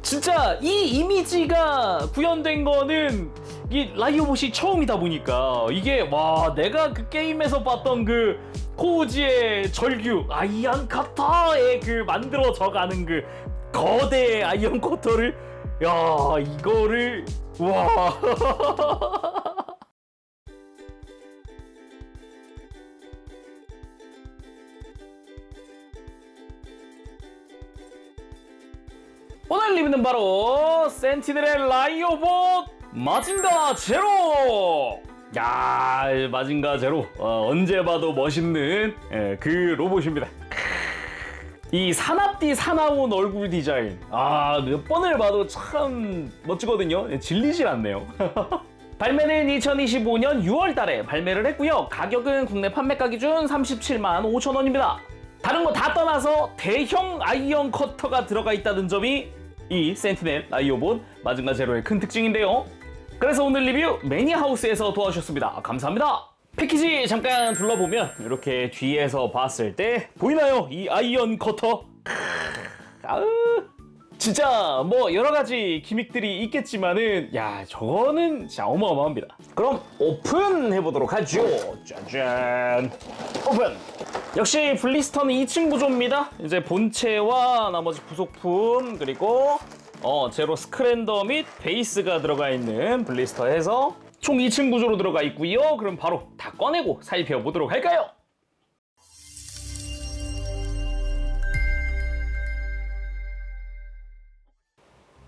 진짜 이 이미지가 구현된 거는 이 라이오봇이 처음이다 보니까 이게 와 내가 그 게임에서 봤던 그 코우지의 절규 아이언 커터의 그 만들어져가는 그 거대 아이언 커터를 야 이거를 와 오늘 리뷰는 바로 센티넬의 라이오봇 마징가 제로. 야 마징가 제로 언제 봐도 멋있는 그 로봇입니다. 이 사납디 사나운 얼굴 디자인 몇 번을 봐도 참 멋지거든요. 질리질 않네요. 발매는 2025년 6월 달에 발매를 했고요. 가격은 국내 판매가 기준 37만 5천 원입니다. 다른 거 다 떠나서 대형 아이언 커터가 들어가 있다는 점이 이 센티넬 라이오봇 마징가 제로의 큰 특징인데요. 그래서 오늘 리뷰 매니아하우스에서 도와주셨습니다. 감사합니다. 패키지 잠깐 둘러보면 이렇게 뒤에서 봤을 때 보이나요? 이 아이언 커터. 진짜 뭐 여러가지 기믹들이 있겠지만은 야 저거는 진짜 어마어마합니다. 그럼 오픈해보도록 하죠. 짜잔 오픈. 역시 블리스터는 2층 구조입니다. 이제 본체와 나머지 부속품 그리고 제로 스크랜더 및 베이스가 들어가 있는 블리스터 해서 총 2층 구조로 들어가 있고요. 그럼 바로 다 꺼내고 살펴보도록 할까요?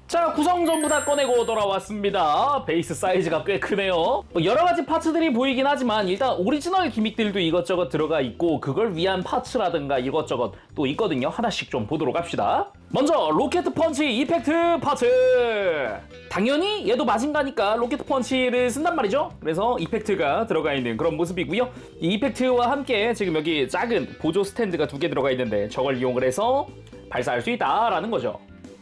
자, 구성 전부 다 꺼내고 돌아왔습니다. 베이스 사이즈가 꽤 크네요. 여러가지 파츠들이 보이긴 하지만 일단 오리지널 기믹들도 이것저것 들어가 있고 그걸 위한 파츠라든가 이것저것 또 있거든요. 하나씩 좀 보도록 합시다. 먼저 로켓 펀치 이펙트 파츠. 당연히 얘도 마징가니까 로켓 펀치를 쓴단 말이죠. 그래서 이펙트가 들어가 있는 그런 모습이고요. 이 이펙트와 함께 지금 여기 작은 보조 스탠드가 2개 들어가 있는데 저걸 이용을 해서 발사할 수 있다라는 거죠.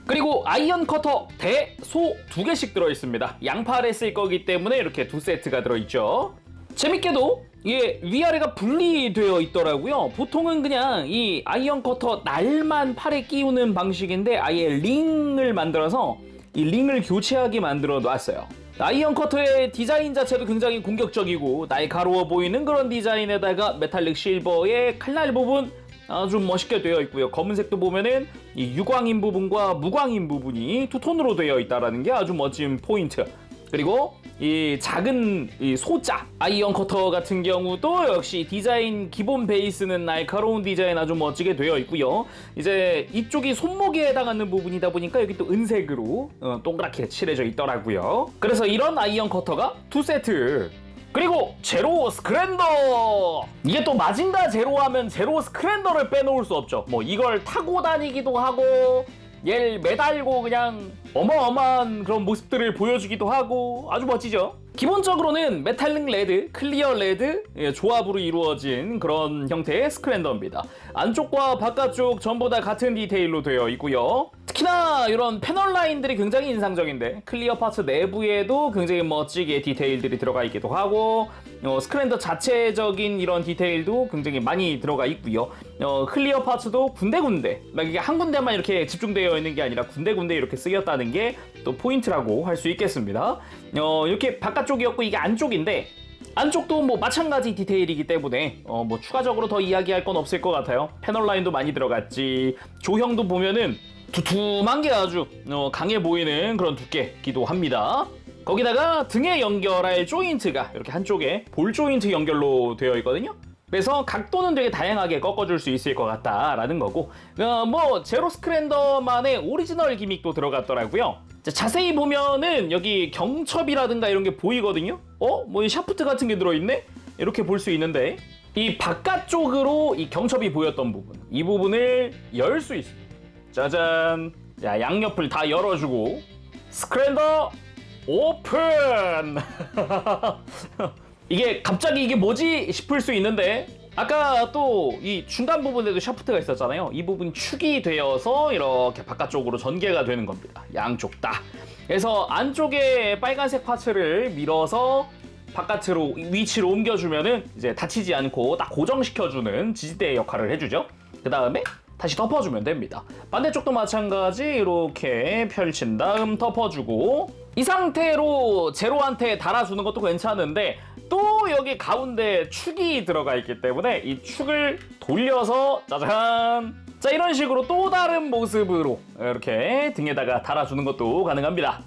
그리고 아이언 커터 대소 2개씩 들어있습니다. 양팔에 쓸 거기 때문에 이렇게 2세트가 들어있죠. 재밌게도 이게 위아래가 분리되어 있더라고요. 보통은 그냥 이 아이언 커터 날만 팔에 끼우는 방식인데 아예 링을 만들어서 이 링을 교체하게 만들어 놨어요. 아이언 커터의 디자인 자체도 굉장히 공격적이고 날카로워 보이는 그런 디자인에다가 메탈릭 실버의 칼날 부분 아주 멋있게 되어 있고요. 검은색도 보면은 이 유광인 부분과 무광인 부분이 투톤으로 되어 있다라는 게 아주 멋진 포인트. 그리고 이 작은 이 소자 아이언 커터 같은 경우도 역시 디자인 기본 베이스는 날카로운 디자인 아주 멋지게 되어 있고요. 이제 이쪽이 손목에 해당하는 부분이다 보니까 여기 또 은색으로 동그랗게 칠해져 있더라고요. 그래서 이런 아이언 커터가 2세트. 그리고 제로 스크랜더! 이게 또 마징가 제로 하면 제로 스크랜더를 빼놓을 수 없죠. 뭐 이걸 타고 다니기도 하고 얘를 매달고 그냥 어마어마한 그런 모습들을 보여주기도 하고 아주 멋지죠. 기본적으로는 메탈릭 레드, 클리어 레드 조합으로 이루어진 그런 형태의 스크랜더입니다. 안쪽과 바깥쪽 전부 다 같은 디테일로 되어 있고요. 특히나 이런 패널 라인들이 굉장히 인상적인데 클리어 파츠 내부에도 굉장히 멋지게 디테일들이 들어가 있기도 하고 스크랜더 자체적인 이런 디테일도 굉장히 많이 들어가 있고요. 클리어 파츠도 군데군데 이게 한 군데만 이렇게 집중되어 있는 게 아니라 군데군데 이렇게 쓰였다는 게 또 포인트라고 할 수 있겠습니다. 이렇게 바깥쪽이었고 이게 안쪽인데 안쪽도 뭐 마찬가지 디테일이기 때문에 뭐 추가적으로 더 이야기할 건 없을 것 같아요. 패널 라인도 많이 들어갔지. 조형도 보면은 두툼한 게 아주 강해 보이는 그런 두께기도 합니다. 거기다가 등에 연결할 조인트가 이렇게 한쪽에 볼 조인트 연결로 되어 있거든요. 그래서 각도는 되게 다양하게 꺾어줄 수 있을 것 같다라는 거고 뭐 제로 스크랜더만의 오리지널 기믹도 들어갔더라고요. 자세히 보면은 여기 경첩이라든가 이런 게 보이거든요. 뭐 이 샤프트 같은 게 들어있네? 이렇게 볼 수 있는데 이 바깥쪽으로 이 경첩이 보였던 부분 이 부분을 열 수 있습니다. 짜잔. 자, 양옆을 다 열어주고 스크랜더 오픈. 이게 갑자기 이게 뭐지 싶을 수 있는데 아까 또 이 중간 부분에도 샤프트가 있었잖아요. 이 부분이 축이 되어서 이렇게 바깥쪽으로 전개가 되는 겁니다. 양쪽 다. 그래서 안쪽에 빨간색 파츠를 밀어서 바깥으로 위치로 옮겨주면은 이제 다치지 않고 딱 고정시켜주는 지지대 역할을 해주죠. 그 다음에 다시 덮어주면 됩니다. 반대쪽도 마찬가지 이렇게 펼친 다음 덮어주고 이 상태로 제로한테 달아주는 것도 괜찮은데 또 여기 가운데 축이 들어가 있기 때문에 이 축을 돌려서 짜잔! 자, 이런 식으로 또 다른 모습으로 이렇게 등에다가 달아주는 것도 가능합니다.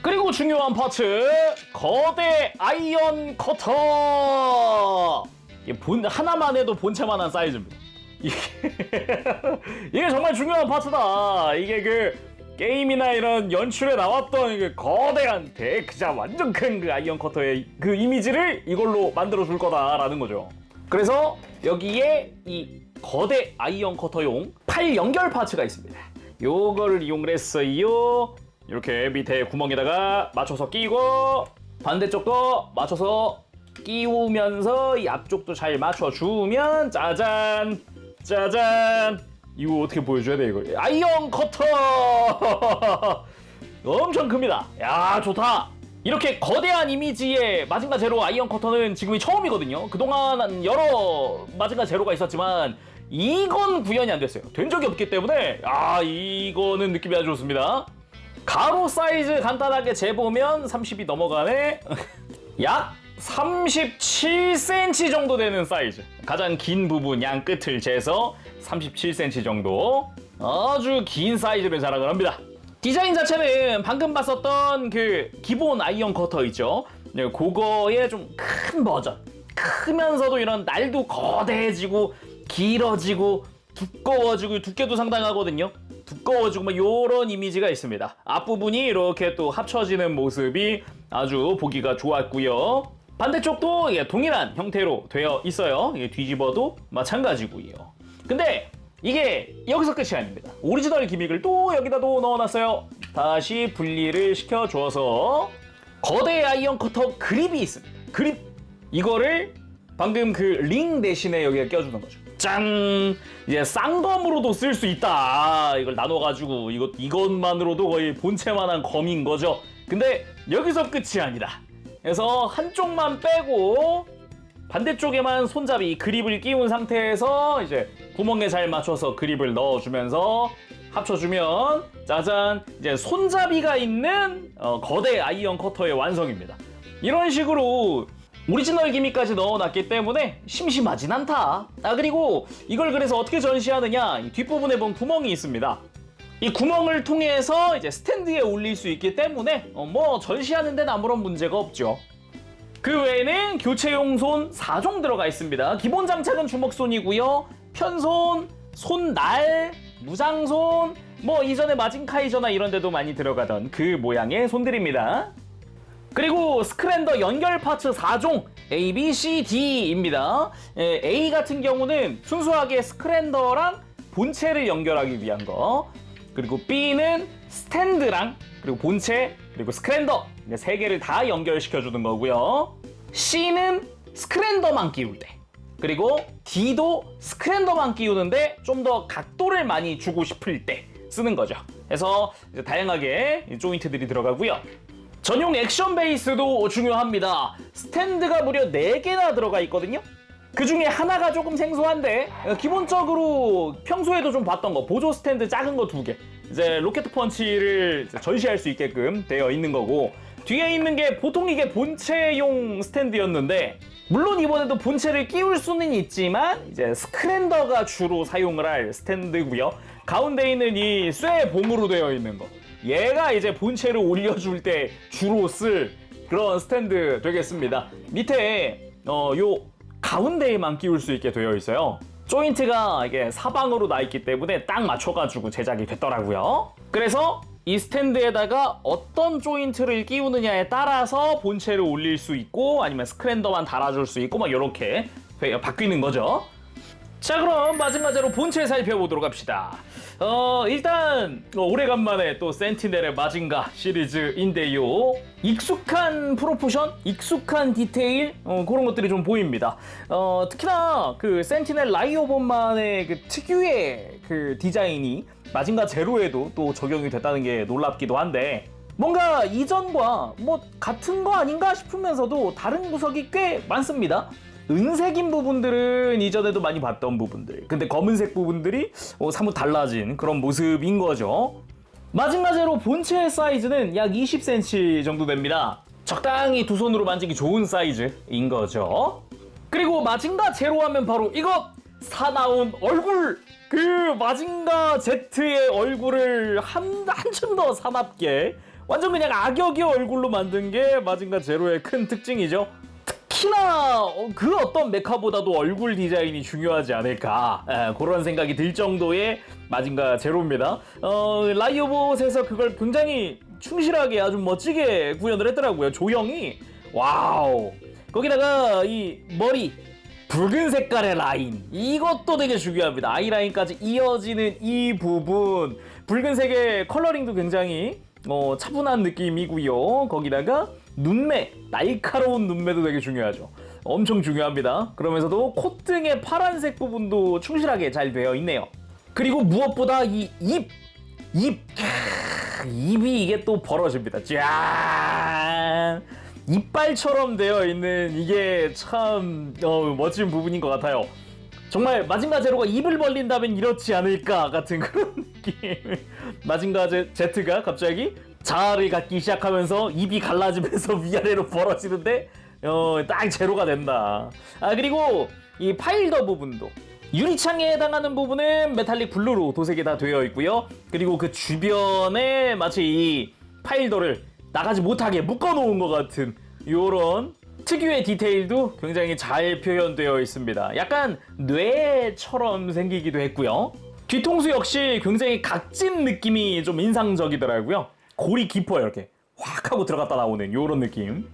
그리고 중요한 파츠, 거대 아이언 커터! 하나만 해도 본체만한 사이즈입니다. 이게 정말 중요한 파츠다. 이게 그 게임이나 이런 연출에 나왔던 그 거대한 진짜 완전 큰 그 아이언 커터의 그 이미지를 이걸로 만들어 줄 거다라는 거죠. 그래서 여기에 이 거대 아이언 커터용 팔 연결 파츠가 있습니다. 요거를 이용을 했어요. 이렇게 밑에 구멍에다가 맞춰서 끼고 반대쪽도 맞춰서 끼우면서 이 앞쪽도 잘 맞춰주면 짜잔! 짜잔! 이거 어떻게 보여줘야 돼 이거? 아이언 커터! 엄청 큽니다. 야, 좋다. 이렇게 거대한 이미지의 마징가 제로 아이언 커터는 지금이 처음이거든요. 그동안 여러 마징가 제로가 있었지만 이건 구현이 안 됐어요. 된 적이 없기 때문에 이거는 느낌이 아주 좋습니다. 가로 사이즈 간단하게 재보면 30이 넘어가네. 약 37cm 정도 되는 사이즈. 가장 긴 부분 양 끝을 재서 37cm 정도. 아주 긴 사이즈를 자랑을 합니다. 디자인 자체는 방금 봤었던 그 기본 아이언 커터 있죠. 그거의 좀 큰 버전. 크면서도 이런 날도 거대해지고 길어지고 두꺼워지고 두께도 상당하거든요. 두꺼워지고 막 요런 이미지가 있습니다. 앞부분이 이렇게 또 합쳐지는 모습이 아주 보기가 좋았고요. 반대쪽도 동일한 형태로 되어 있어요. 뒤집어도 마찬가지고요. 근데 이게 여기서 끝이 아닙니다. 오리지널 기믹을 또 여기다도 넣어놨어요. 다시 분리를 시켜줘서 거대 아이언 커터 그립이 있습니다. 그립! 이거를 방금 그 링 대신에 여기에 껴주는 거죠. 짠! 이제 쌍검으로도 쓸 수 있다. 이걸 나눠가지고 이것만으로도 거의 본체만한 검인 거죠. 근데 여기서 끝이 아니다. 그래서 한쪽만 빼고 반대쪽에만 손잡이 그립을 끼운 상태에서 이제 구멍에 잘 맞춰서 그립을 넣어주면서 합쳐주면 짜잔! 이제 손잡이가 있는 거대 아이언 커터의 완성입니다. 이런 식으로 오리지널 기믹까지 넣어놨기 때문에 심심하진 않다. 그리고 이걸 그래서 어떻게 전시하느냐, 이 뒷부분에 보면 구멍이 있습니다. 이 구멍을 통해서 이제 스탠드에 올릴 수 있기 때문에 뭐 전시하는 데는 아무런 문제가 없죠. 그 외에는 교체용 손 4종 들어가 있습니다. 기본 장착은 주먹손이고요. 편손, 손날, 무장손, 뭐 이전에 마징카이저나 이런 데도 많이 들어가던 그 모양의 손들입니다. 그리고 스크랜더 연결 파츠 4종 A, B, C, D입니다. A 같은 경우는 순수하게 스크랜더랑 본체를 연결하기 위한 거, 그리고 B는 스탠드랑 그리고 본체 그리고 스크랜더 세 개를 다 연결시켜주는 거고요. C는 스크랜더만 끼울 때, 그리고 D도 스크랜더만 끼우는데 좀 더 각도를 많이 주고 싶을 때 쓰는 거죠. 그래서 이제 다양하게 조인트들이 들어가고요. 전용 액션 베이스도 중요합니다. 스탠드가 무려 4개나 들어가 있거든요. 그 중에 하나가 조금 생소한데 기본적으로 평소에도 좀 봤던 거 보조 스탠드 작은 거 2개, 이제 로켓 펀치를 전시할 수 있게끔 되어 있는 거고, 뒤에 있는 게 보통 이게 본체용 스탠드였는데 물론 이번에도 본체를 끼울 수는 있지만 이제 스크랜더가 주로 사용을 할 스탠드고요. 가운데 있는 이 쇠봉으로 되어 있는 거, 얘가 이제 본체를 올려줄 때 주로 쓸 그런 스탠드 되겠습니다. 밑에 요 가운데에만 끼울 수 있게 되어 있어요. 조인트가 이게 사방으로 나 있기 때문에 딱 맞춰가지고 제작이 됐더라고요. 그래서 이 스탠드에다가 어떤 조인트를 끼우느냐에 따라서 본체를 올릴 수 있고 아니면 스크랜더만 달아줄 수 있고 막 이렇게 바뀌는 거죠. 자, 그럼 마징가제로 본체 살펴보도록 합시다. 일단 오래간만에 또 센티넬의 마징가 시리즈인데요. 익숙한 프로포션, 익숙한 디테일 그런 것들이 좀 보입니다. 특히나 그 센티넬 라이오본만의 그 특유의 그 디자인이 마징가 제로에도 또 적용이 됐다는 게 놀랍기도 한데, 뭔가 이전과 뭐 같은 거 아닌가 싶으면서도 다른 구석이 꽤 많습니다. 은색인 부분들은 이전에도 많이 봤던 부분들, 근데 검은색 부분들이 사뭇 달라진 그런 모습인 거죠. 마징가 제로 본체 사이즈는 약 20cm 정도 됩니다. 적당히 두 손으로 만지기 좋은 사이즈인 거죠. 그리고 마징가 제로 하면 바로 이것! 사나운 얼굴! 그 마징가 Z의 얼굴을 한층 더 사납게 완전 그냥 악역의 얼굴로 만든 게 마징가 제로의 큰 특징이죠. 특히나 그 어떤 메카보다도 얼굴 디자인이 중요하지 않을까, 그런 생각이 들 정도의 마징가 제로입니다. 라이오봇에서 그걸 굉장히 충실하게 아주 멋지게 구현을 했더라고요. 조형이 와우. 거기다가 이 머리 붉은 색깔의 라인, 이것도 되게 중요합니다. 아이라인까지 이어지는 이 부분, 붉은색의 컬러링도 굉장히 차분한 느낌이고요. 거기다가 눈매, 날카로운 눈매도 되게 중요하죠. 엄청 중요합니다. 그러면서도 콧등의 파란색 부분도 충실하게 잘 되어 있네요. 그리고 무엇보다 이 입이 이게 또 벌어집니다. 짠! 이빨처럼 되어 있는 이게 참 멋진 부분인 것 같아요. 정말 마징가 제로가 입을 벌린다면 이렇지 않을까 같은 그런 느낌. 마징가 Z가 갑자기 자아를 갖기 시작하면서 입이 갈라지면서 위아래로 벌어지는데 딱 제로가 된다. 그리고 이 파일더 부분도 유리창에 해당하는 부분은 메탈릭 블루로 도색이 다 되어 있고요. 그리고 그 주변에 마치 이 파일더를 나가지 못하게 묶어놓은 것 같은 이런 특유의 디테일도 굉장히 잘 표현되어 있습니다. 약간 뇌처럼 생기기도 했고요. 뒤통수 역시 굉장히 각진 느낌이 좀 인상적이더라고요. 골이 깊어요. 이렇게 확 하고 들어갔다 나오는 이런 느낌.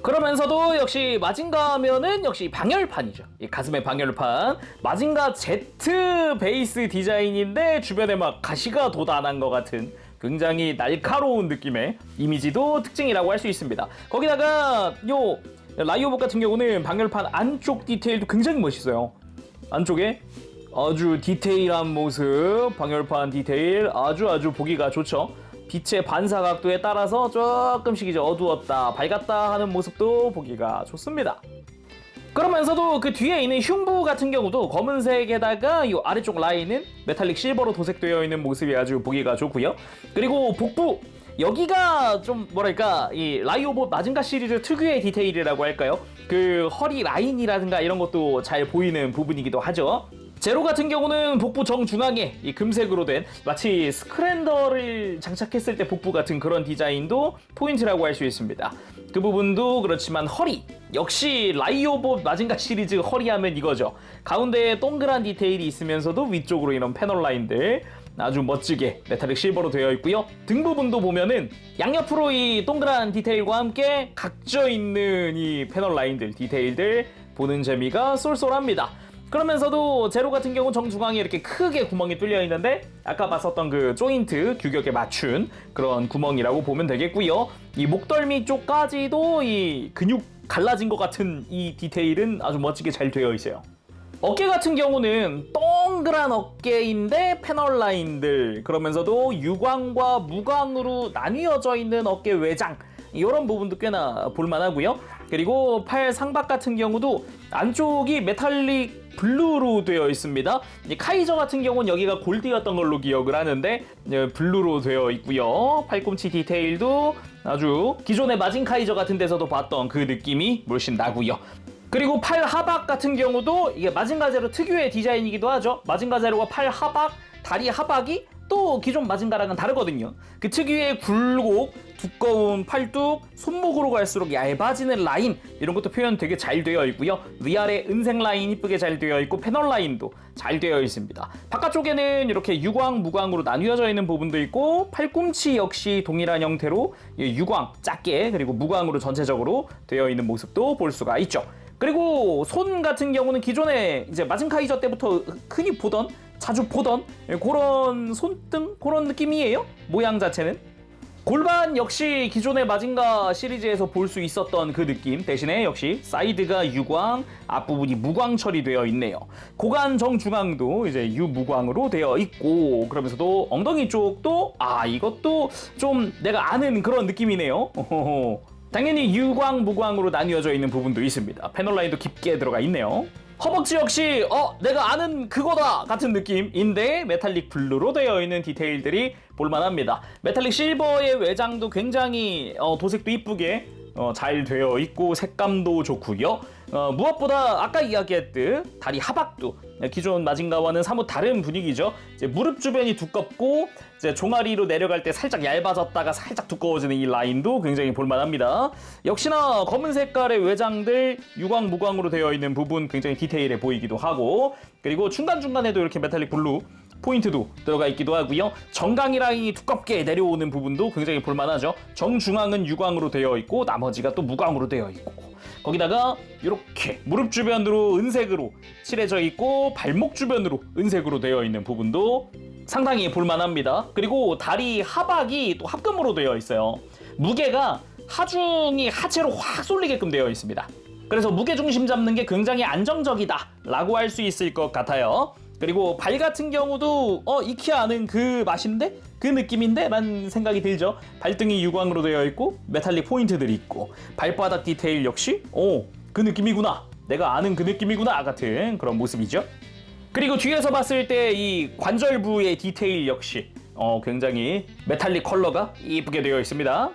그러면서도 역시 마징가 하면은 역시 방열판이죠. 이 가슴의 방열판. 마징가 Z 베이스 디자인인데 주변에 막 가시가 돋아난 것 같은 굉장히 날카로운 느낌의 이미지도 특징이라고 할 수 있습니다. 거기다가 요 라이오봇 같은 경우는 방열판 안쪽 디테일도 굉장히 멋있어요. 안쪽에 아주 디테일한 모습, 방열판 디테일 아주 보기가 좋죠. 빛의 반사 각도에 따라서 조금씩 이제 어두웠다, 밝았다 하는 모습도 보기가 좋습니다. 그러면서도 그 뒤에 있는 흉부 같은 경우도 검은색에다가 이 아래쪽 라인은 메탈릭 실버로 도색되어 있는 모습이 아주 보기가 좋고요. 그리고 복부, 여기가 좀 뭐랄까 이 라이오봇 마징가 시리즈 특유의 디테일이라고 할까요? 그 허리 라인이라든가 이런 것도 잘 보이는 부분이기도 하죠. 제로 같은 경우는 복부 정중앙에 이 금색으로 된 마치 스크랜더를 장착했을 때 복부 같은 그런 디자인도 포인트라고 할 수 있습니다. 그 부분도 그렇지만 허리, 역시 라이오봇 마징가 시리즈 허리하면 이거죠. 가운데에 동그란 디테일이 있으면서도 위쪽으로 이런 패널 라인들 아주 멋지게 메탈릭 실버로 되어 있고요. 등 부분도 보면은 양옆으로 이 동그란 디테일과 함께 각져 있는 이 패널 라인들, 디테일들 보는 재미가 쏠쏠합니다. 그러면서도 제로 같은 경우 정중앙에 이렇게 크게 구멍이 뚫려 있는데 아까 봤었던 그 조인트 규격에 맞춘 그런 구멍이라고 보면 되겠고요. 이 목덜미 쪽까지도 이 근육 갈라진 것 같은 이 디테일은 아주 멋지게 잘 되어 있어요. 어깨 같은 경우는 동그란 어깨인데 패널 라인들, 그러면서도 유광과 무광으로 나뉘어져 있는 어깨 외장, 이런 부분도 꽤나 볼만하고요. 그리고 팔 상박 같은 경우도 안쪽이 메탈릭 블루로 되어 있습니다. 카이저 같은 경우는 여기가 골드였던 걸로 기억을 하는데 블루로 되어 있고요. 팔꿈치 디테일도 아주 기존의 마징 카이저 같은 데서도 봤던 그 느낌이 물씬 나고요. 그리고 팔 하박 같은 경우도 이게 마징가 제로 특유의 디자인이기도 하죠. 마징가 제로가 팔 하박, 다리 하박이 또 기존 마징가랑은 다르거든요. 그 특유의 굴곡, 두꺼운 팔뚝, 손목으로 갈수록 얇아지는 라인, 이런 것도 표현 되게 잘 되어 있고요. 위아래 은색 라인 이쁘게 잘 되어 있고 패널 라인도 잘 되어 있습니다. 바깥쪽에는 이렇게 유광, 무광으로 나뉘어져 있는 부분도 있고 팔꿈치 역시 동일한 형태로 유광 작게 그리고 무광으로 전체적으로 되어 있는 모습도 볼 수가 있죠. 그리고 손 같은 경우는 기존에 이제 마징카이저 때부터 흔히 보던, 자주 보던 그런 손등 그런 느낌이에요. 모양 자체는. 골반 역시 기존의 마징가 시리즈에서 볼 수 있었던 그 느낌 대신에 역시 사이드가 유광, 앞부분이 무광 처리되어 있네요. 고관 정중앙도 이제 유무광으로 되어 있고, 그러면서도 엉덩이 쪽도 이것도 좀 내가 아는 그런 느낌이네요. 당연히 유광, 무광으로 나뉘어져 있는 부분도 있습니다. 패널 라인도 깊게 들어가 있네요. 허벅지 역시 내가 아는 그거다 같은 느낌인데 메탈릭 블루로 되어 있는 디테일들이 볼만합니다. 메탈릭 실버의 외장도 굉장히 도색도 이쁘게 잘 되어 있고 색감도 좋고요. 무엇보다 아까 이야기했듯 다리 하박도 기존 마징가와는 사뭇 다른 분위기죠. 이제 무릎 주변이 두껍고 이제 종아리로 내려갈 때 살짝 얇아졌다가 살짝 두꺼워지는 이 라인도 굉장히 볼만합니다. 역시나 검은 색깔의 외장들 유광 무광으로 되어 있는 부분 굉장히 디테일해 보이기도 하고, 그리고 중간중간에도 이렇게 메탈릭 블루 포인트도 들어가 있기도 하고요. 정강이 라인이 두껍게 내려오는 부분도 굉장히 볼만하죠. 정중앙은 유광으로 되어 있고 나머지가 또 무광으로 되어 있고, 거기다가 이렇게 무릎 주변으로 은색으로 칠해져 있고 발목 주변으로 은색으로 되어 있는 부분도 상당히 볼만합니다. 그리고 다리 하박이 또 합금으로 되어 있어요. 무게가 하중이 하체로 확 쏠리게끔 되어 있습니다. 그래서 무게 중심 잡는 게 굉장히 안정적이다 라고 할 수 있을 것 같아요. 그리고 발 같은 경우도 익히 아는 그 맛인데? 그 느낌인데? 라는 생각이 들죠. 발등이 유광으로 되어 있고 메탈릭 포인트들이 있고 발바닥 디테일 역시 그 느낌이구나, 내가 아는 그 느낌이구나 같은 그런 모습이죠. 그리고 뒤에서 봤을 때 이 관절부의 디테일 역시 굉장히 메탈릭 컬러가 이쁘게 되어 있습니다.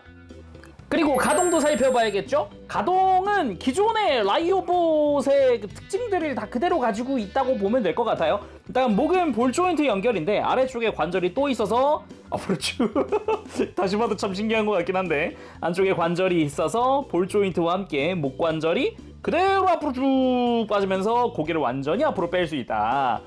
그리고 가동도 살펴봐야겠죠? 가동은 기존의 라이오봇의 그 특징들을 다 그대로 가지고 있다고 보면 될 것 같아요. 일단 목은 볼 조인트 연결인데 아래쪽에 관절이 또 있어서 앞으로 쭉 다시 봐도 참 신기한 것 같긴 한데 안쪽에 관절이 있어서 볼 조인트와 함께 목 관절이 그대로 앞으로 쭉 빠지면서 고개를 완전히 앞으로 뺄 수 있다.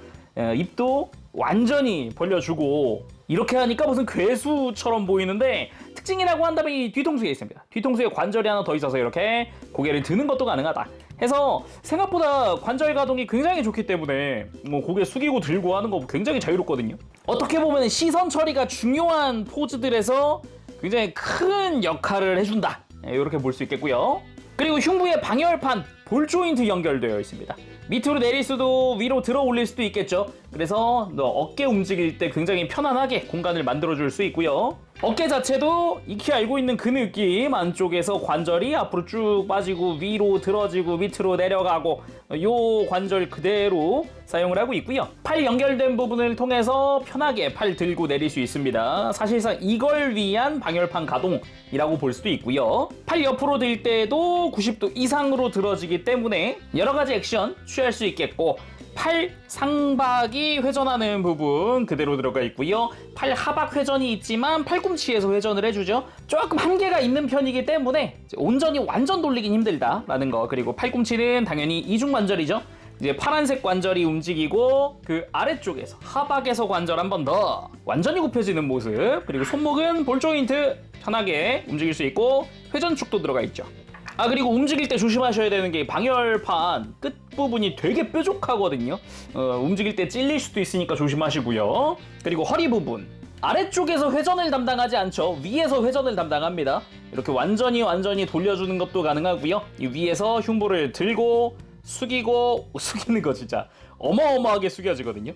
입도 완전히 벌려주고 이렇게 하니까 무슨 괴수처럼 보이는데 특징이라고 한다면 이 뒤통수에 있습니다. 뒤통수에 관절이 하나 더 있어서 이렇게 고개를 드는 것도 가능하다 해서 생각보다 관절 가동이 굉장히 좋기 때문에 뭐 고개 숙이고 들고 하는 거 굉장히 자유롭거든요. 어떻게 보면 시선 처리가 중요한 포즈들에서 굉장히 큰 역할을 해준다, 이렇게 볼 수 있겠고요. 그리고 흉부에 방열판 볼 조인트 연결되어 있습니다. 밑으로 내릴 수도 위로 들어 올릴 수도 있겠죠. 그래서 어깨 움직일 때 굉장히 편안하게 공간을 만들어줄 수 있고요. 어깨 자체도 익히 알고 있는 그 느낌, 안쪽에서 관절이 앞으로 쭉 빠지고 위로 들어지고 밑으로 내려가고 요 관절 그대로 사용을 하고 있고요. 팔 연결된 부분을 통해서 편하게 팔 들고 내릴 수 있습니다. 사실상 이걸 위한 방열판 가동이라고 볼 수도 있고요. 팔 옆으로 들 때도 90도 이상으로 들어지기 때문에 여러 가지 액션 취할 수 있겠고, 팔 상박이 회전하는 부분 그대로 들어가 있고요. 팔 하박 회전이 있지만 팔꿈치에서 회전을 해주죠. 조금 한계가 있는 편이기 때문에 온전히 완전 돌리긴 힘들다라는 거. 그리고 팔꿈치는 당연히 이중 관절이죠. 이제 파란색 관절이 움직이고 그 아래쪽에서 하박에서 관절 한 번 더 완전히 굽혀지는 모습. 그리고 손목은 볼 조인트 편하게 움직일 수 있고 회전축도 들어가 있죠. 그리고 움직일 때 조심하셔야 되는 게 방열판 끝부분이 되게 뾰족하거든요. 움직일 때 찔릴 수도 있으니까 조심하시고요. 그리고 허리 부분 아래쪽에서 회전을 담당하지 않죠. 위에서 회전을 담당합니다. 이렇게 완전히 돌려주는 것도 가능하고요. 이 위에서 흉부를 들고 숙이고, 숙이는 거 진짜 어마어마하게 숙여지거든요.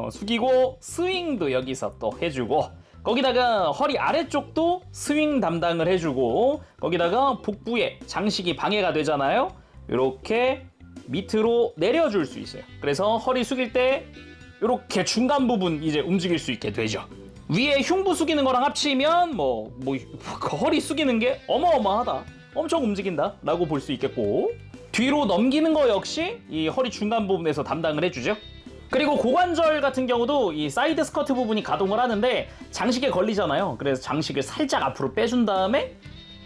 숙이고 스윙도 여기서 또 해주고, 거기다가 허리 아래쪽도 스윙 담당을 해주고, 거기다가 복부에 장식이 방해가 되잖아요. 이렇게 밑으로 내려줄 수 있어요. 그래서 허리 숙일 때 이렇게 중간 부분 이제 움직일 수 있게 되죠. 위에 흉부 숙이는 거랑 합치면 허리 숙이는 게 어마어마하다, 엄청 움직인다 라고 볼 수 있겠고, 뒤로 넘기는 거 역시 이 허리 중간 부분에서 담당을 해주죠. 그리고 고관절 같은 경우도 이 사이드 스커트 부분이 가동을 하는데 장식에 걸리잖아요. 그래서 장식을 살짝 앞으로 빼준 다음에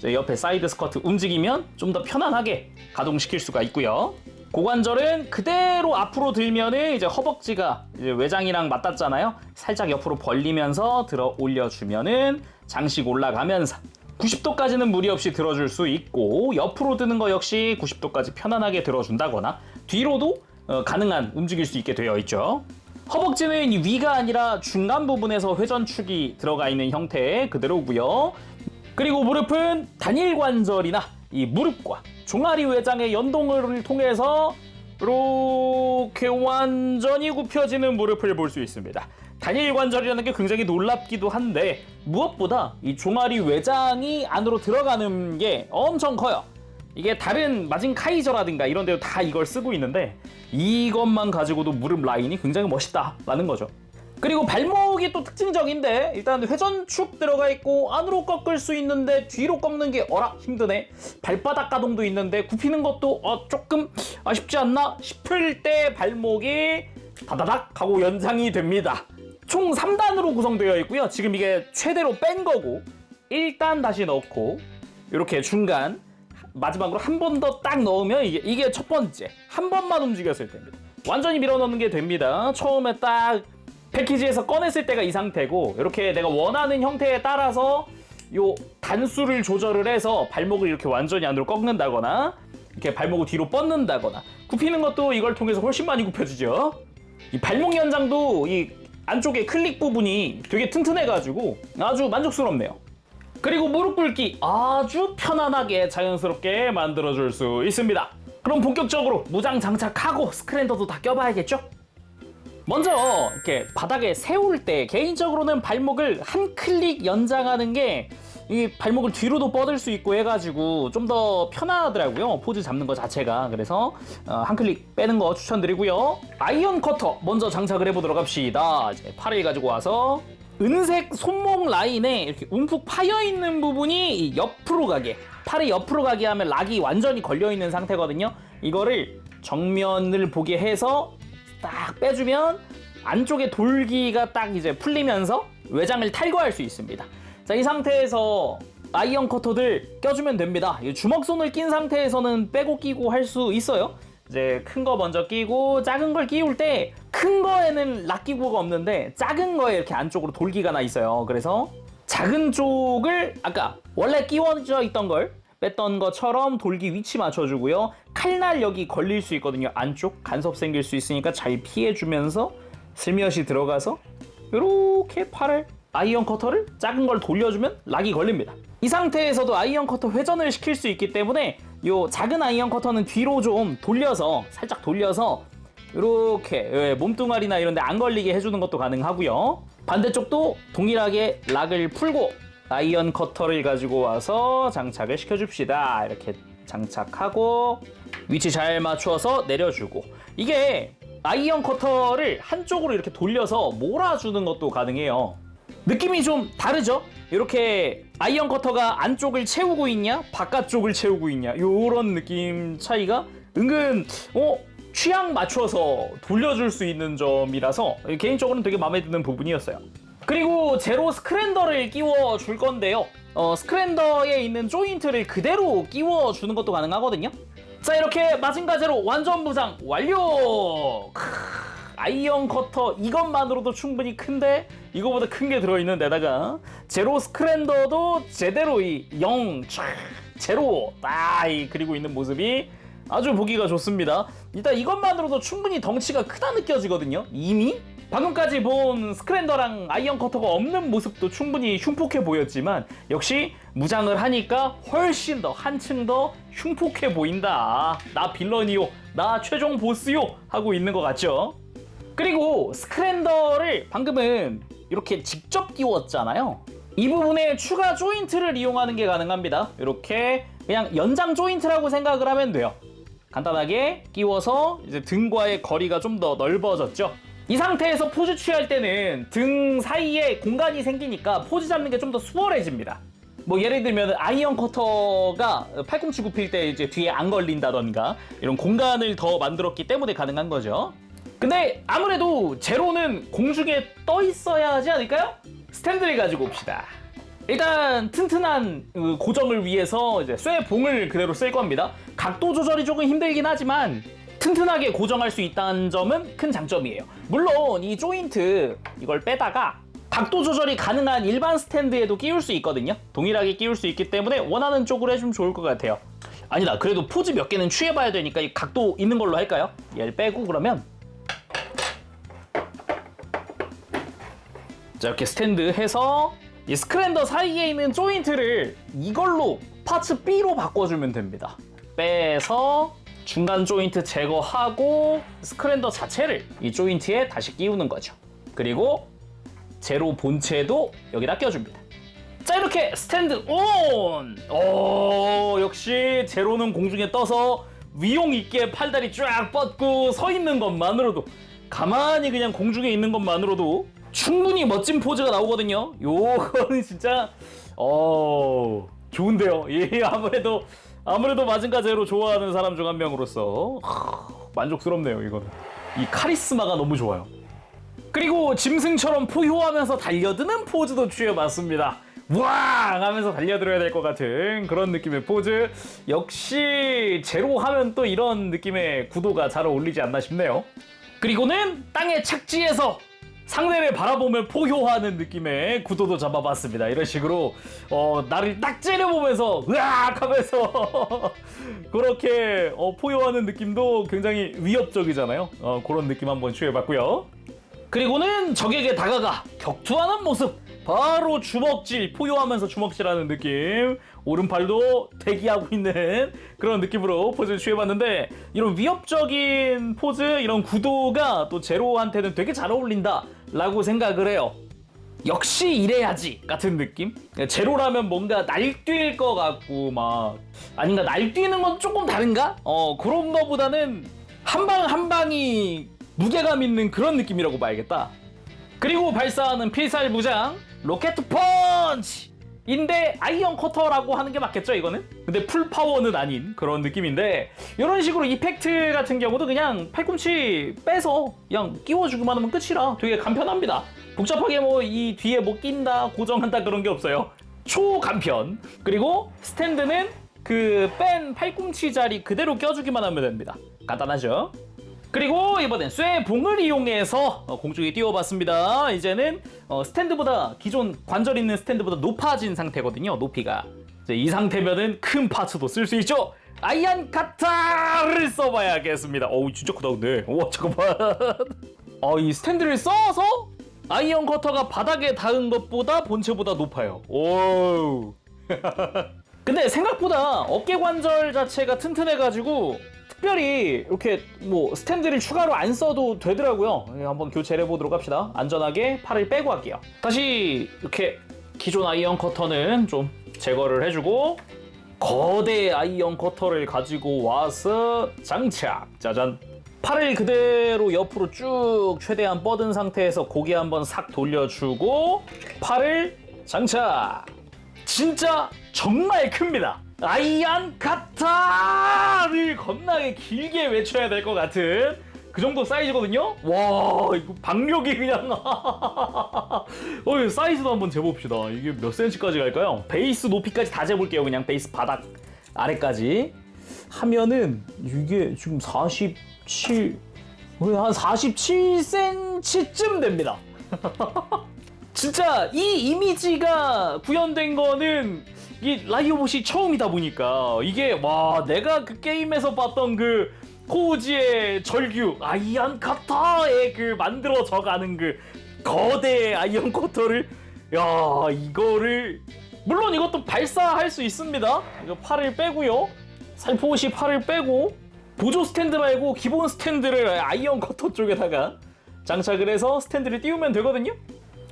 옆에 사이드 스커트 움직이면 좀 더 편안하게 가동시킬 수가 있고요. 고관절은 그대로 앞으로 들면은 이제 허벅지가 이제 외장이랑 맞닿잖아요. 살짝 옆으로 벌리면서 들어 올려주면은 장식 올라가면서 90도까지는 무리 없이 들어줄 수 있고, 옆으로 드는 거 역시 90도까지 편안하게 들어준다거나 뒤로도 가능한 움직일 수 있게 되어 있죠. 허벅지는 위가 아니라 중간 부분에서 회전축이 들어가 있는 형태 그대로고요. 그리고 무릎은 단일 관절이나 이 무릎과 종아리 외장의 연동을 통해서 이렇게 완전히 굽혀지는 무릎을 볼 수 있습니다. 단일 관절이라는 게 굉장히 놀랍기도 한데 무엇보다 이 종아리 외장이 안으로 들어가는 게 엄청 커요. 이게 다른 마진 카이저라든가 이런 데도 다 이걸 쓰고 있는데 이것만 가지고도 무릎 라인이 굉장히 멋있다라는 거죠. 그리고 발목이 또 특징적인데 일단 회전축 들어가 있고 안으로 꺾을 수 있는데 뒤로 꺾는 게 어라 힘드네. 발바닥 가동도 있는데 굽히는 것도 조금 아쉽지 않나 싶을 때 발목이 다다닥 하고 연장이 됩니다. 총 3단으로 구성되어 있고요. 지금 이게 최대로 뺀 거고 1단 다시 넣고 이렇게 중간 마지막으로 한 번 더 딱 넣으면 이게 첫 번째 한 번만 움직였을 때입니다. 완전히 밀어넣는 게 됩니다. 처음에 딱 패키지에서 꺼냈을 때가 이 상태고 이렇게 내가 원하는 형태에 따라서 요 단수를 조절을 해서 발목을 이렇게 완전히 안으로 꺾는다거나 이렇게 발목을 뒤로 뻗는다거나 굽히는 것도 이걸 통해서 훨씬 많이 굽혀지죠. 이 발목 연장도 이 안쪽에 클릭 부분이 되게 튼튼해가지고 아주 만족스럽네요. 그리고 무릎 꿇기 아주 편안하게 자연스럽게 만들어줄 수 있습니다. 그럼 본격적으로 무장 장착하고 스크랜더도 다 껴봐야겠죠? 먼저 이렇게 바닥에 세울 때 개인적으로는 발목을 한 클릭 연장하는 게 이 발목을 뒤로도 뻗을 수 있고 해가지고 좀 더 편하더라고요. 포즈 잡는 것 자체가. 그래서 한 클릭 빼는 거 추천드리고요. 아이언 커터 먼저 장착을 해보도록 합시다. 이제 팔을 가지고 와서 은색 손목 라인에 이렇게 움푹 파여있는 부분이 옆으로 가게, 팔이 옆으로 가게 하면 락이 완전히 걸려있는 상태거든요. 이거를 정면을 보게 해서 딱 빼주면 안쪽에 돌기가 딱 이제 풀리면서 외장을 탈거할 수 있습니다. 자, 이 상태에서 아이언 커터들 껴주면 됩니다. 주먹손을 낀 상태에서는 빼고 끼고 할 수 있어요. 이제 큰 거 먼저 끼고 작은 걸 끼울 때 큰 거에는 락 기구가 없는데 작은 거에 이렇게 안쪽으로 돌기가 나 있어요. 그래서 작은 쪽을 아까 원래 끼워져 있던 걸 뺐던 것처럼 돌기 위치 맞춰주고요. 칼날 여기 걸릴 수 있거든요. 안쪽 간섭 생길 수 있으니까 잘 피해주면서 슬며시 들어가서 이렇게 팔을 아이언 커터를 작은 걸 돌려주면 락이 걸립니다. 이 상태에서도 아이언 커터 회전을 시킬 수 있기 때문에 요 작은 아이언 커터는 뒤로 좀 돌려서 살짝 돌려서 이렇게 몸뚱아리나 이런 데 안 걸리게 해주는 것도 가능하고요. 반대쪽도 동일하게 락을 풀고 아이언 커터를 가지고 와서 장착을 시켜줍시다. 이렇게 장착하고 위치 잘 맞춰서 내려주고 이게 아이언 커터를 한쪽으로 이렇게 돌려서 몰아주는 것도 가능해요. 느낌이 좀 다르죠? 이렇게 아이언 커터가 안쪽을 채우고 있냐 바깥쪽을 채우고 있냐 요런 느낌 차이가 은근 취향 맞춰서 돌려줄 수 있는 점이라서 개인적으로는 되게 마음에 드는 부분이었어요. 그리고 제로 스크랜더를 끼워 줄 건데요. 스크랜더에 있는 조인트를 그대로 끼워 주는 것도 가능하거든요. 자, 이렇게 마징가 제로 완전 무장 완료! 아이언 커터 이것만으로도 충분히 큰데 이거보다 큰 게 들어있는 데다가 제로 스크랜더도 제대로 이 0, 제로 딱 그리고 있는 모습이 아주 보기가 좋습니다. 일단 이것만으로도 충분히 덩치가 크다 느껴지거든요. 이미 방금까지 본 스크랜더랑 아이언 커터가 없는 모습도 충분히 흉폭해 보였지만 역시 무장을 하니까 훨씬 더 한층 더 흉폭해 보인다. 나 빌런이요, 나 최종 보스요 하고 있는 것 같죠? 그리고 스크랜더를 방금은 이렇게 직접 끼웠잖아요. 이 부분에 추가 조인트를 이용하는 게 가능합니다. 이렇게 그냥 연장 조인트라고 생각을 하면 돼요. 간단하게 끼워서 이제 등과의 거리가 좀 더 넓어졌죠. 이 상태에서 포즈 취할 때는 등 사이에 공간이 생기니까 포즈 잡는 게 좀 더 수월해집니다. 뭐 예를 들면 아이언 커터가 팔꿈치 굽힐 때 이제 뒤에 안 걸린다던가 이런 공간을 더 만들었기 때문에 가능한 거죠. 근데 아무래도 제로는 공중에 떠 있어야 하지 않을까요? 스탠드를 가지고 옵시다. 일단 튼튼한 고정을 위해서 이제 쇠봉을 그대로 쓸 겁니다. 각도 조절이 조금 힘들긴 하지만 튼튼하게 고정할 수 있다는 점은 큰 장점이에요. 물론 이 조인트 이걸 빼다가 각도 조절이 가능한 일반 스탠드에도 끼울 수 있거든요. 동일하게 끼울 수 있기 때문에 원하는 쪽으로 해주면 좋을 것 같아요. 아니다, 그래도 포즈 몇 개는 취해봐야 되니까 이 각도 있는 걸로 할까요? 얘를 빼고 그러면 자, 이렇게 스탠드 해서 이 스크랜더 사이에 있는 조인트를 이걸로 파츠 B로 바꿔주면 됩니다. 빼서 중간 조인트 제거하고 스크랜더 자체를 이 조인트에 다시 끼우는 거죠. 그리고 제로 본체도 여기다 껴줍니다. 자, 이렇게 스탠드 온! 역시 제로는 공중에 떠서 위용 있게 팔다리 쫙 뻗고 서 있는 것만으로도, 가만히 그냥 공중에 있는 것만으로도 충분히 멋진 포즈가 나오거든요. 요거는 진짜 좋은데요. 예, 아무래도 마징가 제로 좋아하는 사람 중 한 명으로서 만족스럽네요. 이거는 이 카리스마가 너무 좋아요. 그리고 짐승처럼 포효하면서 달려드는 포즈도 취해봤습니다. 우왕 하면서 달려들어야 될 것 같은 그런 느낌의 포즈. 역시 제로 하면 또 이런 느낌의 구도가 잘 어울리지 않나 싶네요. 그리고는 땅에 착지해서 상대를 바라보며 포효하는 느낌의 구도도 잡아봤습니다. 이런 식으로 나를 딱 째려보면서 으악 하면서 그렇게 포효하는 느낌도 굉장히 위협적이잖아요. 그런 느낌 한번 취해봤고요. 그리고는 적에게 다가가 격투하는 모습, 바로 주먹질, 포효하면서 주먹질하는 느낌. 오른팔도 대기하고 있는 그런 느낌으로 포즈를 취해봤는데, 이런 위협적인 포즈, 이런 구도가 또 제로한테는 되게 잘 어울린다 라고 생각을 해요. 역시 이래야지 같은 느낌? 제로라면 뭔가 날뛸 것 같고 막, 아닌가, 날뛰는 건 조금 다른가? 그런 거보다는 한 방 한 방이 무게감 있는 그런 느낌이라고 봐야겠다. 그리고 발사하는 필살 무장 로켓 펀치! 인데 아이언 커터라고 하는 게 맞겠죠, 이거는? 근데 풀 파워는 아닌 그런 느낌인데, 이런 식으로 이펙트 같은 경우도 그냥 팔꿈치 빼서 그냥 끼워주기만 하면 끝이라 되게 간편합니다. 복잡하게 뭐 이 뒤에 뭐 낀다, 고정한다 그런 게 없어요. 초간편. 그리고 스탠드는 그 뺀 팔꿈치 자리 그대로 껴주기만 하면 됩니다. 간단하죠? 그리고 이번엔 쇠봉을 이용해서 공중에 띄워봤습니다. 이제는 스탠드보다, 기존 관절 있는 스탠드보다 높아진 상태거든요. 높이가. 이 상태면은 큰 파츠도 쓸 수 있죠. 아이언 카타를 써봐야겠습니다. 어우, 진짜 크다 근데. 우와, 잠깐만. 이 스탠드를 써서 아이언 커터가 바닥에 닿은 것보다 본체보다 높아요. 오. 근데 생각보다 어깨 관절 자체가 튼튼해가지고 특별히 이렇게 뭐 스탠드를 추가로 안 써도 되더라고요. 한번 교체를 해보도록 합시다. 안전하게 팔을 빼고 할게요. 다시 이렇게 기존 아이언 커터는 좀 제거를 해주고, 거대 아이언 커터를 가지고 와서 장착. 짜잔. 팔을 그대로 옆으로 쭉 최대한 뻗은 상태에서 고개 한번 싹 돌려주고 팔을 장착. 진짜 정말 큽니다. 아이언 카타를 겁나게 길게 외쳐야 될 것 같은 그 정도 사이즈거든요. 와, 이거 박력이 그냥 사이즈도 한번 재봅시다. 이게 몇 cm까지 갈까요? 베이스 높이까지 다 재볼게요. 그냥 베이스 바닥 아래까지 하면은 이게 지금 47, 한 47cm쯤 됩니다. 진짜 이 이미지가 구현된 거는 이 라이오봇이 처음이다 보니까, 이게 와, 내가 그 게임에서 봤던 그 코우지의 절규 아이언 커터의 그 만들어져가는 그 거대 아이언 커터를, 야, 이거를 물론 이것도 발사할 수 있습니다. 이거 팔을 빼고요, 살포시 팔을 빼고 보조 스탠드 말고 기본 스탠드를 아이언 커터 쪽에다가 장착을 해서 스탠드를 띄우면 되거든요.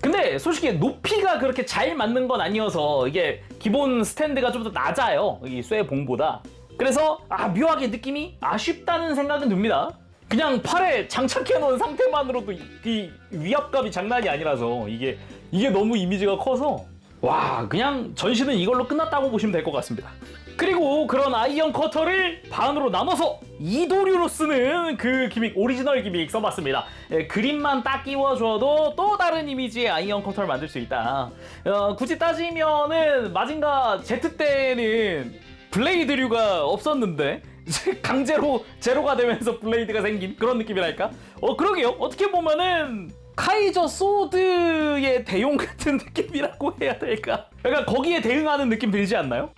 근데 솔직히 높이가 그렇게 잘 맞는 건 아니어서 이게 기본 스탠드가 좀 더 낮아요, 이 쇠봉보다. 그래서 묘하게 느낌이 아쉽다는 생각은 듭니다. 그냥 팔에 장착해 놓은 상태만으로도 이 위압감이 장난이 아니라서 이게 너무 이미지가 커서, 와, 그냥 전시는 이걸로 끝났다고 보시면 될 것 같습니다. 그리고 그런 아이언 커터를 반으로 나눠서 이도류로 쓰는 그 기믹, 오리지널 기믹 써봤습니다. 그림만 딱 끼워줘도 또 다른 이미지의 아이언 커터를 만들 수 있다. 굳이 따지면은 마징가 Z 때는 블레이드류가 없었는데 강제로 제로가 되면서 블레이드가 생긴 그런 느낌이랄까? 그러게요. 어떻게 보면은 카이저 소드의 대용 같은 느낌이라고 해야 될까? 약간 거기에 대응하는 느낌 들지 않나요?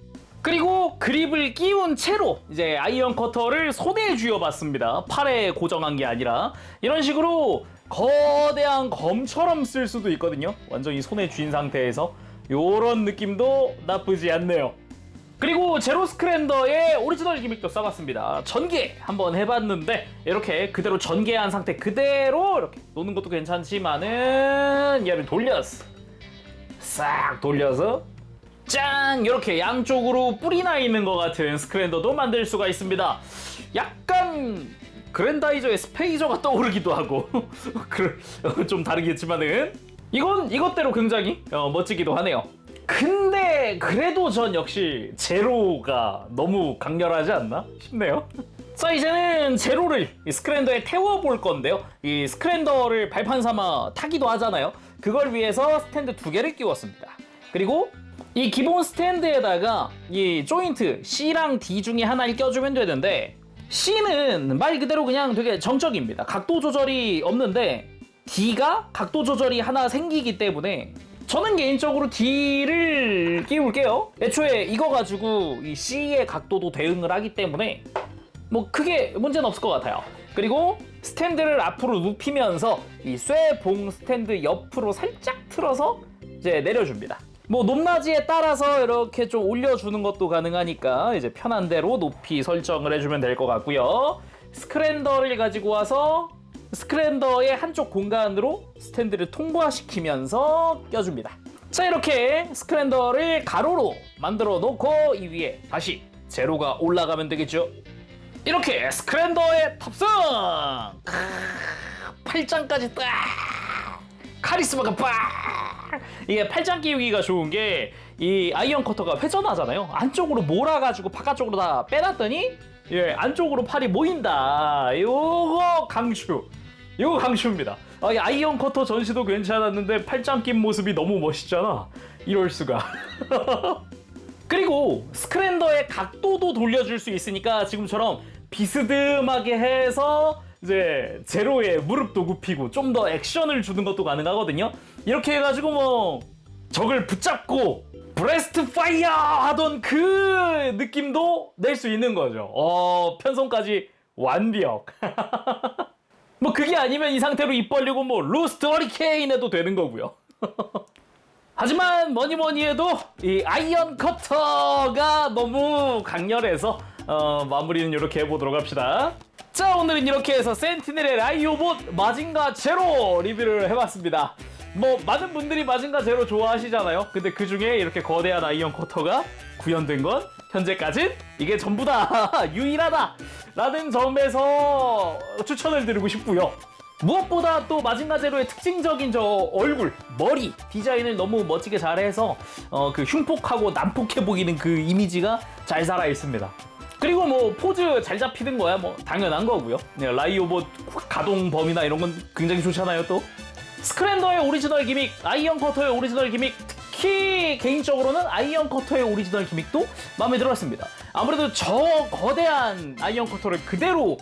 그리고 그립을 끼운 채로 이제 아이언 커터를 손에 쥐어봤습니다. 팔에 고정한 게 아니라 이런 식으로 거대한 검처럼 쓸 수도 있거든요. 완전히 손에 쥔 상태에서 요런 느낌도 나쁘지 않네요. 그리고 제로 스크랜더의 오리지널 기믹도 써봤습니다. 전개 한번 해봤는데 이렇게 그대로 전개한 상태 그대로 이렇게 노는 것도 괜찮지만은 얘를 돌려서 싹 돌려서 짠! 이렇게 양쪽으로 뿔이 나 있는 것 같은 스크랜더도 만들 수가 있습니다. 약간 그랜다이저의 스페이저가 떠오르기도 하고 좀 다르겠지만은 이것대로 굉장히 멋지기도 하네요. 근데 그래도 전 역시 제로가 너무 강렬하지 않나 싶네요. 자, 이제는 제로를 이 스크랜더에 태워볼 건데요. 이 스크랜더를 발판 삼아 타기도 하잖아요. 그걸 위해서 스탠드 2개를 끼웠습니다. 그리고 이 기본 스탠드에다가 이 조인트 C랑 D 중에 하나를 껴주면 되는데, C는 말 그대로 그냥 되게 정적입니다. 각도 조절이 없는데 D가 각도 조절이 하나 생기기 때문에 저는 개인적으로 D를 끼울게요. 애초에 이거 가지고 이 C의 각도도 대응을 하기 때문에 뭐 크게 문제는 없을 것 같아요. 그리고 스탠드를 앞으로 눕히면서 이 쇠봉 스탠드 옆으로 살짝 틀어서 이제 내려줍니다. 뭐 높낮이에 따라서 이렇게 좀 올려주는 것도 가능하니까 이제 편한 대로 높이 설정을 해주면 될 것 같고요. 스크랜더를 가지고 와서 스크랜더의 한쪽 공간으로 스탠드를 통과시키면서 껴줍니다. 자, 이렇게 스크랜더를 가로로 만들어 놓고 이 위에 다시 제로가 올라가면 되겠죠. 이렇게 스크랜더의 탑승! 팔짱까지 딱! 카리스마가 빡! 이게 팔짱 끼우기가 좋은 게 이 아이언 커터가 회전하잖아요. 안쪽으로 몰아가지고 바깥쪽으로 다 빼놨더니 예, 안쪽으로 팔이 모인다. 요거 강추. 이거 강추입니다. 이 아이언 커터 전시도 괜찮았는데 팔짱 낀 모습이 너무 멋있잖아. 이럴 수가. 그리고 스크랜더의 각도도 돌려줄 수 있으니까 지금처럼 비스듬하게 해서 이제 제로에 무릎도 굽히고 좀 더 액션을 주는 것도 가능하거든요. 이렇게 해가지고 뭐 적을 붙잡고 브레스트 파이어 하던 그 느낌도 낼 수 있는 거죠. 편성까지 완벽. 뭐 그게 아니면 이 상태로 입 벌리고 뭐 로스트 허리케인 해도 되는 거고요. 하지만 뭐니 해도 이 아이언 커터가 너무 강렬해서 마무리는 이렇게 해보도록 합시다. 자, 오늘은 이렇게 해서 센티넬의 라이오봇 마징가 제로 리뷰를 해봤습니다. 뭐 많은 분들이 마징가 제로 좋아하시잖아요. 근데 그 중에 이렇게 거대한 아이언 커터가 구현된 건 현재까진 이게 전부 다 유일하다 라는 점에서 추천을 드리고 싶고요. 무엇보다 또 마징가 제로의 특징적인 저 얼굴, 머리 디자인을 너무 멋지게 잘해서 그 흉폭하고 난폭해 보이는 그 이미지가 잘 살아 있습니다. 그리고 뭐 포즈 잘 잡히는 거야 뭐 당연한 거고요. 네, 라이오봇 가동 범위나 이런 건 굉장히 좋잖아요. 또 스크랜더의 오리지널 기믹, 아이언 커터의 오리지널 기믹, 특히 개인적으로는 아이언 커터의 오리지널 기믹도 마음에 들었습니다. 아무래도 저 거대한 아이언 커터를 그대로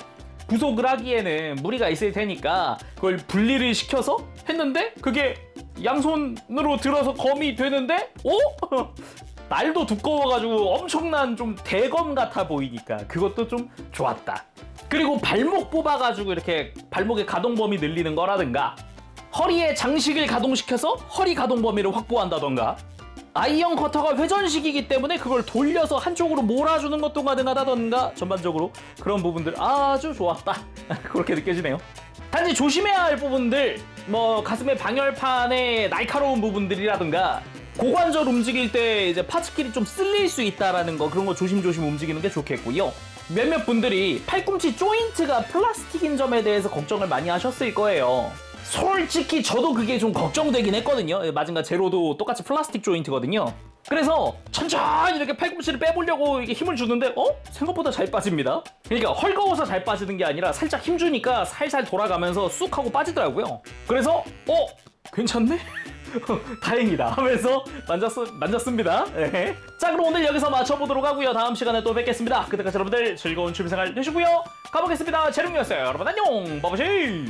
구속을 하기에는 무리가 있을 테니까 그걸 분리를 시켜서 했는데 그게 양손으로 들어서 검이 되는데 날도 두꺼워가지고 엄청난 좀 대검 같아 보이니까 그것도 좀 좋았다. 그리고 발목 뽑아가지고 이렇게 발목의 가동 범위 늘리는 거라든가 허리에 장식을 가동시켜서 허리 가동 범위를 확보한다던가 아이언 커터가 회전식이기 때문에 그걸 돌려서 한쪽으로 몰아주는 것도 가능하다던가 전반적으로 그런 부분들 아주 좋았다. 그렇게 느껴지네요. 단지 조심해야 할 부분들 뭐 가슴의 방열판의 날카로운 부분들이라든가 고관절 움직일 때 이제 파츠끼리 좀 쓸릴 수 있다라는 거 그런 거 조심조심 움직이는 게 좋겠고요. 몇몇 분들이 팔꿈치 조인트가 플라스틱인 점에 대해서 걱정을 많이 하셨을 거예요. 솔직히 저도 그게 좀 걱정되긴 했거든요. 마징가 제로도 똑같이 플라스틱 조인트거든요. 그래서 천천히 이렇게 팔꿈치를 빼보려고 이렇게 힘을 주는데 생각보다 잘 빠집니다. 그러니까 헐거워서 잘 빠지는 게 아니라 살짝 힘주니까 살살 돌아가면서 쑥 하고 빠지더라고요. 그래서 괜찮네? 다행이다 하면서 만졌습니다. 네. 자, 그럼 오늘 여기서 마쳐보도록 하고요. 다음 시간에 또 뵙겠습니다. 그때까지 여러분들 즐거운 취미생활 되시고요. 가보겠습니다. 재룡이었어요. 여러분 안녕. 바바시.